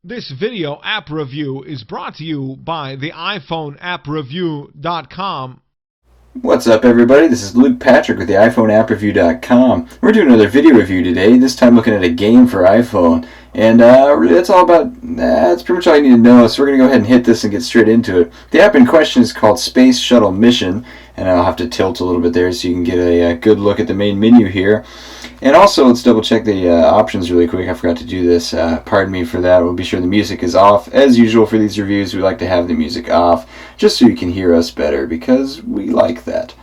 This video app review is brought to you by the iPhone appreview.com. What's up, everybody? This is Luke Patrick with the iPhone appreview.com. We're doing another video review today, this time looking at a game for iPhone. And really that's all about, that's pretty much all you need to know, so we're going to go ahead and hit this and get straight into it. The app in question is called Space Shuttle Mission, and I'll have to tilt a little bit there so you can get a good look at the main menu here. And also, let's double check the options really quick. I forgot to do this. Pardon me for that. We'll be sure the music is off. As usual for these reviews, we like to have the music off just so you can hear us better because we like that.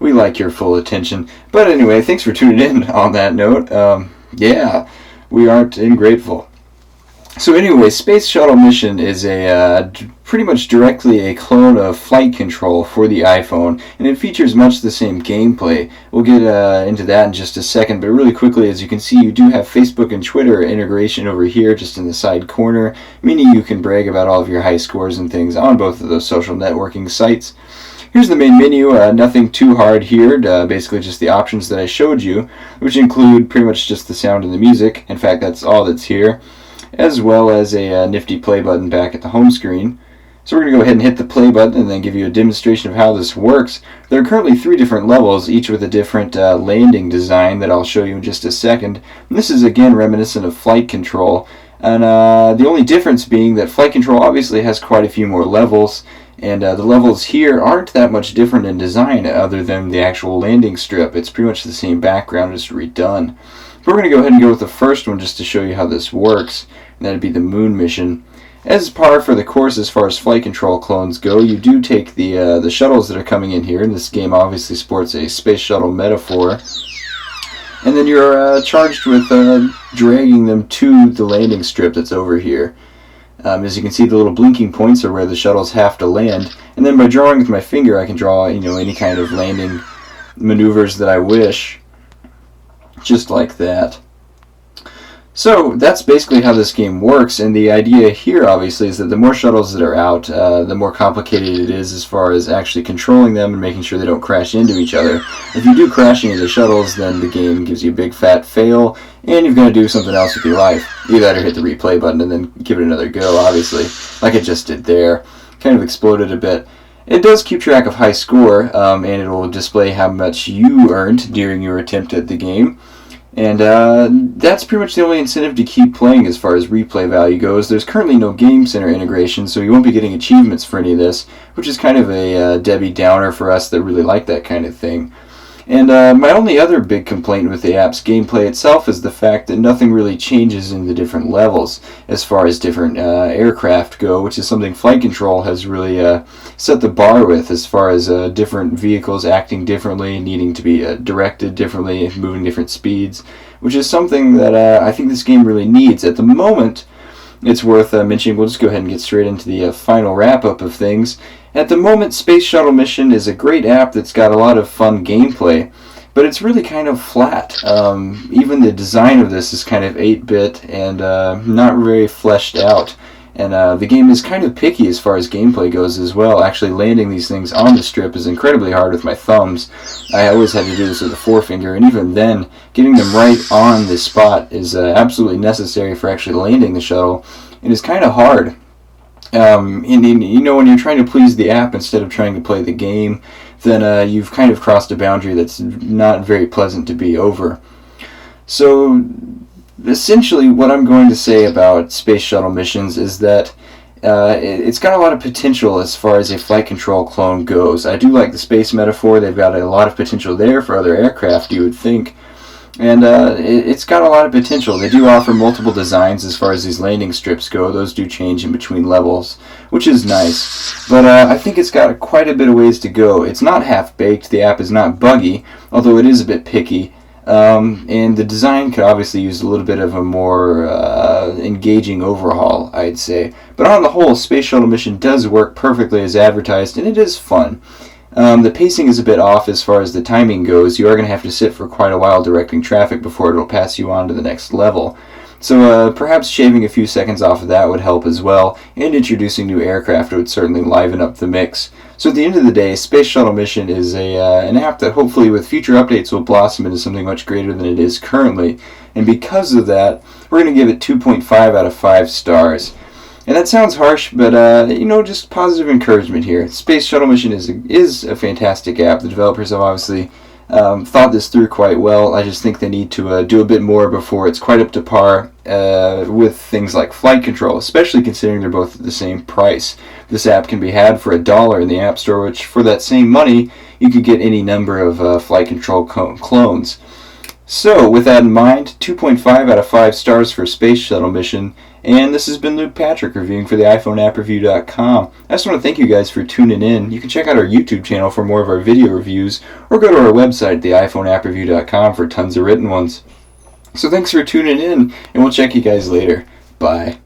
We like your full attention. But anyway, thanks for tuning in on that note. Yeah, we aren't ungrateful. So anyway, Space Shuttle Mission is a pretty much directly a clone of Flight Control for the iPhone, and it features much the same gameplay. We'll get into that in just a second, but really quickly, as you can see, you do have Facebook and Twitter integration over here just in the side corner, meaning you can brag about all of your high scores and things on both of those social networking sites. Here's the main menu, nothing too hard here, basically just the options that I showed you, which include pretty much just the sound and the music. In fact, that's all that's here, as well as a nifty play button back at the home screen. So we're going to go ahead and hit the play button and then give you a demonstration of how this works. There are currently 3 different levels, each with a different landing design that I'll show you in just a second. And this is again reminiscent of Flight Control, and the only difference being that Flight Control obviously has quite a few more levels, and the levels here aren't that much different in design other than the actual landing strip. It's pretty much the same background, just redone. But we're going to go ahead and go with the first one just to show you how this works, and that'd be the moon mission. As par for the course as far as Flight Control clones go, you do take the shuttles that are coming in here, and this game obviously sports a space shuttle metaphor, and then you're charged with dragging them to the landing strip that's over here. As you can see, the little blinking points are where the shuttles have to land, and then by drawing with my finger I can draw any kind of landing maneuvers that I wish, just like that. So that's basically how this game works, and the idea here obviously is that the more shuttles that are out, the more complicated it is as far as actually controlling them and making sure they don't crash into each other. If you do crash into shuttles, then the game gives you a big fat fail, and you've got to do something else with your life. You better hit the replay button and then give it another go, obviously, like it just did there. Kind of exploded a bit. It does keep track of high score, and it will display how much you earned during your attempt at the game. And that's pretty much the only incentive to keep playing as far as replay value goes. There's currently no Game Center integration, so you won't be getting achievements for any of this, which is kind of a Debbie Downer for us that really like that kind of thing. And my only other big complaint with the app's gameplay itself is the fact that nothing really changes in the different levels as far as different aircraft go, which is something Flight Control has really set the bar with as far as different vehicles acting differently, needing to be directed differently, moving different speeds, which is something that I think this game really needs. At the moment, it's worth mentioning, we'll just go ahead and get straight into the final wrap-up of things. At the moment, Space Shuttle Mission is a great app that's got a lot of fun gameplay, but it's really kind of flat. Even the design of this is kind of 8-bit and not very fleshed out. And the game is kind of picky as far as gameplay goes as well. Actually landing these things on the strip is incredibly hard with my thumbs. I always had to do this with the forefinger, and even then, getting them right on the spot is absolutely necessary for actually landing the shuttle. It is kind of hard. And when you're trying to please the app instead of trying to play the game, then you've kind of crossed a boundary that's not very pleasant to be over. So essentially what I'm going to say about Space Shuttle Missions is that it's got a lot of potential as far as a Flight Control clone goes. I do like the space metaphor. They've got a lot of potential there for other aircraft, you would think. And it's got a lot of potential. They do offer multiple designs as far as these landing strips go. Those do change in between levels, which is nice. But I think it's got quite a bit of ways to go. It's not half-baked. The app is not buggy, although it is a bit picky. And the design could obviously use a little bit of a more engaging overhaul, I'd say. But on the whole, Space Shuttle Mission does work perfectly as advertised, and it is fun. The pacing is a bit off as far as the timing goes. You are going to have to sit for quite a while directing traffic before it will pass you on to the next level. So perhaps shaving a few seconds off of that would help as well, and introducing new aircraft would certainly liven up the mix. So at the end of the day, Space Shuttle Mission is an app that hopefully with future updates will blossom into something much greater than it is currently. And because of that, we're we're going to give it 2.5 out of 5 stars. And that sounds harsh, but you know, just positive encouragement here. Space Shuttle Mission is a fantastic app. The developers have obviously thought this through quite well. I just think they need to do a bit more before it's quite up to par with things like flight control, especially considering they're both at the same price. This app can be had for $1 in the App Store, which for that same money, you could get any number of flight control clones. So, with that in mind, 2.5 out of 5 stars for Space Shuttle Mission. And this has been Luke Patrick reviewing for the iPhoneAppReview.com. I just want to thank you guys for tuning in. You can check out our YouTube channel for more of our video reviews, or go to our website, the iPhoneAppReview.com, for tons of written ones. So thanks for tuning in, and we'll check you guys later. Bye.